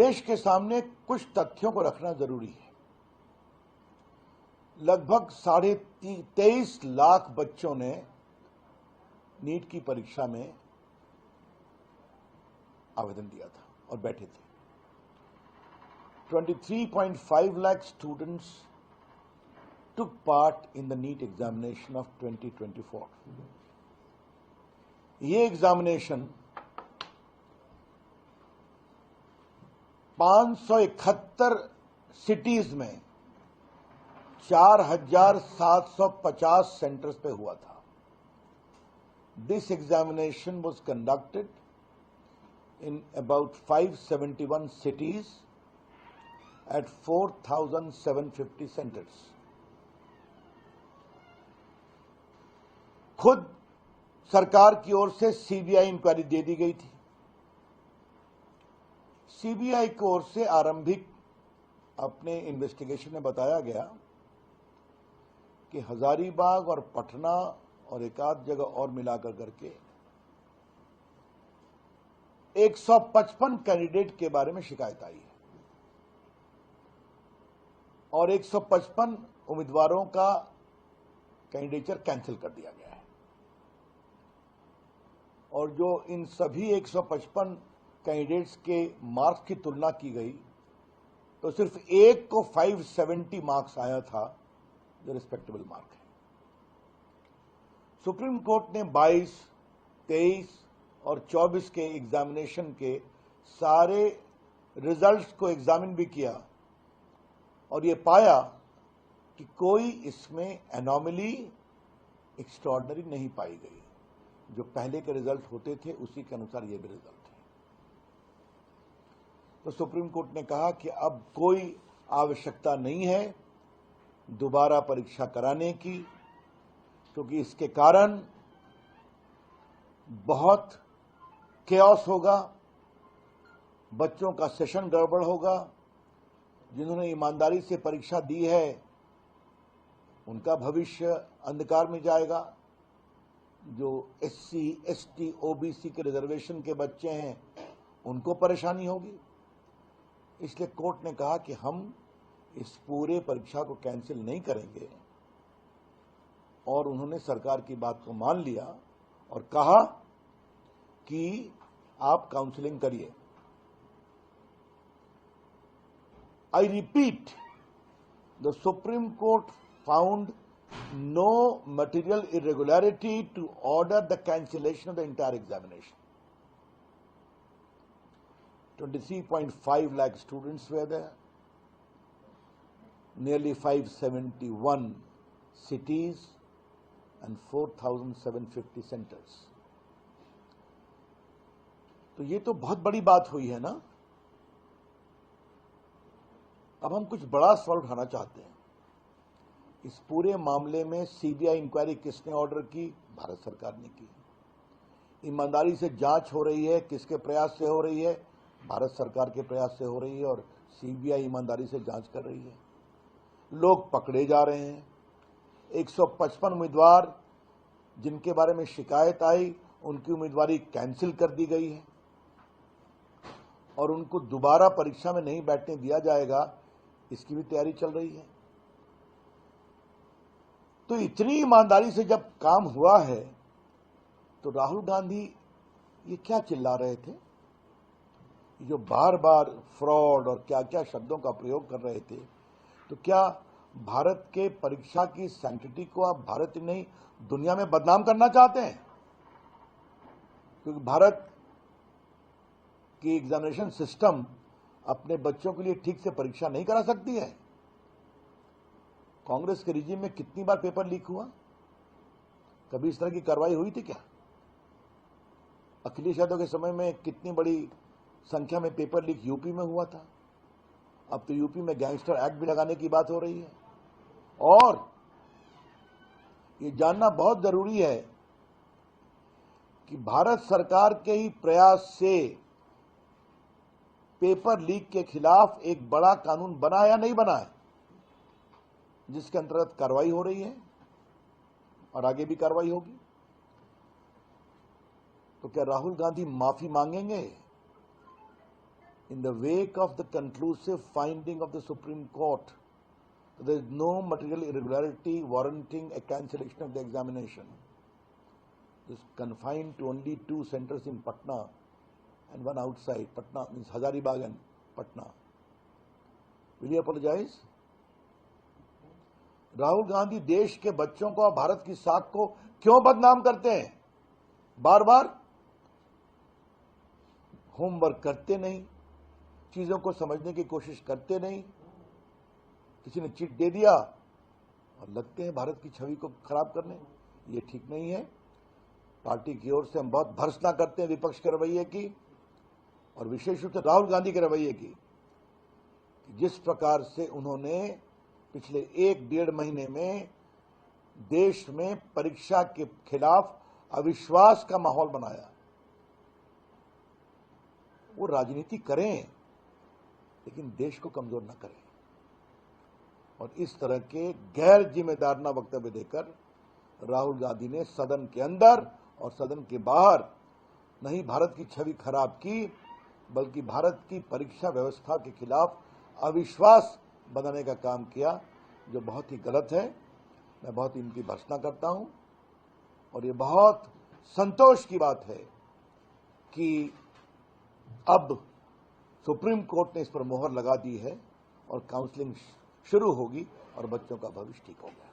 देश के सामने कुछ तथ्यों को रखना जरूरी है। लगभग 23.5 लाख बच्चों ने नीट की परीक्षा में आवेदन दिया था और बैठे थे। 23.5 lakh students took part in the NEET examination of 2024. ये एग्जामिनेशन 571 सिटीज में 4,750 सेंटर्स पे हुआ था। This examination was conducted in about 571 cities at 4,750 centers. खुद सरकार की ओर से सीबीआई इंक्वायरी दे दी गई थी। सीबीआई की ओर से आरंभिक अपने इन्वेस्टिगेशन में बताया गया कि हजारीबाग और पटना और एक आध जगह और मिलाकर करके 155 कैंडिडेट के बारे में शिकायत आई है और 155 उम्मीदवारों का कैंडिडेचर कैंसिल कर दिया गया है और जो इन सभी 155 कैंडिडेट्स के मार्क्स की तुलना की गई तो सिर्फ एक को 570 मार्क्स आया था, जो रिस्पेक्टेबल मार्क है। सुप्रीम कोर्ट ने 22, 23 और 24 के एग्जामिनेशन के सारे रिजल्ट्स को एग्जामिन भी किया और ये पाया कि कोई इसमें एनोमली एक्स्ट्रॉर्डनरी नहीं पाई गई। जो पहले के रिजल्ट होते थे उसी के अनुसार ये भी रिजल्ट है। तो सुप्रीम कोर्ट ने कहा कि अब कोई आवश्यकता नहीं है दोबारा परीक्षा कराने की, क्योंकि इसके कारण बहुत केओस होगा, बच्चों का सेशन गड़बड़ होगा। जिन्होंने ईमानदारी से परीक्षा दी है उनका भविष्य अंधकार में जाएगा। जो एससी, एसटी, ओबीसी के रिजर्वेशन के बच्चे हैं उनको परेशानी होगी। इसलिए कोर्ट ने कहा कि हम इस पूरे परीक्षा को कैंसिल नहीं करेंगे और उन्होंने सरकार की बात को मान लिया और कहा कि आप काउंसलिंग करिए। I repeat, the Supreme Court found no material irregularity to order the cancellation of the entire examination. 23.5 lakh students were there, nearly 571 cities and 4,750 centers. तो ये तो बहुत बड़ी बात हुई है ना। अब हम कुछ बड़ा सवाल उठाना चाहते हैं। इस पूरे मामले में सीबीआई इंक्वायरी किसने ऑर्डर की? भारत सरकार ने की। ईमानदारी से जांच हो रही है, किसके प्रयास से हो रही है? भारत सरकार के प्रयास से हो रही है और सीबीआई ईमानदारी से जांच कर रही है। लोग पकड़े जा रहे हैं। 155 उम्मीदवार जिनके बारे में शिकायत आई उनकी उम्मीदवारी कैंसिल कर दी गई है और उनको दोबारा परीक्षा में नहीं बैठने दिया जाएगा, इसकी भी तैयारी चल रही है। तो इतनी ईमानदारी से जब काम हुआ है तो राहुल गांधी ये क्या चिल्ला रहे थे? जो बार बार फ्रॉड और क्या क्या शब्दों का प्रयोग कर रहे थे, तो क्या भारत के परीक्षा की सैंक्टिटी को आप भारत ही नहीं दुनिया में बदनाम करना चाहते हैं? क्योंकि भारत की एग्जामिनेशन सिस्टम अपने बच्चों के लिए ठीक से परीक्षा नहीं करा सकती है। कांग्रेस के रिजीम में कितनी बार पेपर लीक हुआ? कभी इस तरह की कार्रवाई हुई थी क्या? अखिलेश यादव के समय में कितनी बड़ी संख्या में पेपर लीक यूपी में हुआ था। अब तो यूपी में गैंगस्टर एक्ट भी लगाने की बात हो रही है। और ये जानना बहुत जरूरी है कि भारत सरकार के ही प्रयास से पेपर लीक के खिलाफ एक बड़ा कानून बना या नहीं बना है, जिसके अंतर्गत कार्रवाई हो रही है और आगे भी कार्रवाई होगी। तो क्या राहुल गांधी माफी मांगेंगे? in the wake of the conclusive finding of the Supreme Court, there is no material irregularity warranting a cancellation of the examination. It is confined to only 2 centers in Patna and 1 outside. Patna means Hazaribagh and Patna. Will you apologize? Rahul Gandhi देश के बच्चों को और भारत की साख को क्यों बदनाम करते हैं? बार बार होमवर्क करते नहीं, चीजों को समझने की कोशिश करते नहीं, किसी ने चिट दे दिया और लगते हैं भारत की छवि को खराब करने। ये ठीक नहीं है। पार्टी की ओर से हम बहुत भर्त्सना करते हैं विपक्ष के रवैये की और विशेष रूप से राहुल गांधी के रवैये की। जिस प्रकार से उन्होंने पिछले 1-1.5 महीने में देश में परीक्षा के खिलाफ अविश्वास का माहौल बनाया। वो राजनीति करें लेकिन देश को कमजोर न करें। और इस तरह के गैर जिम्मेदाराना वक्तव्य देकर राहुल गांधी ने सदन के अंदर और सदन के बाहर नहीं भारत की छवि खराब की, बल्कि भारत की परीक्षा व्यवस्था के खिलाफ अविश्वास बनाने का काम किया, जो बहुत ही गलत है। मैं बहुत इनकी भर्त्सना करता हूं और ये बहुत संतोष की बात है कि अब सुप्रीम कोर्ट ने इस पर मोहर लगा दी है और काउंसलिंग शुरू होगी और बच्चों का भविष्य ठीक हो गया।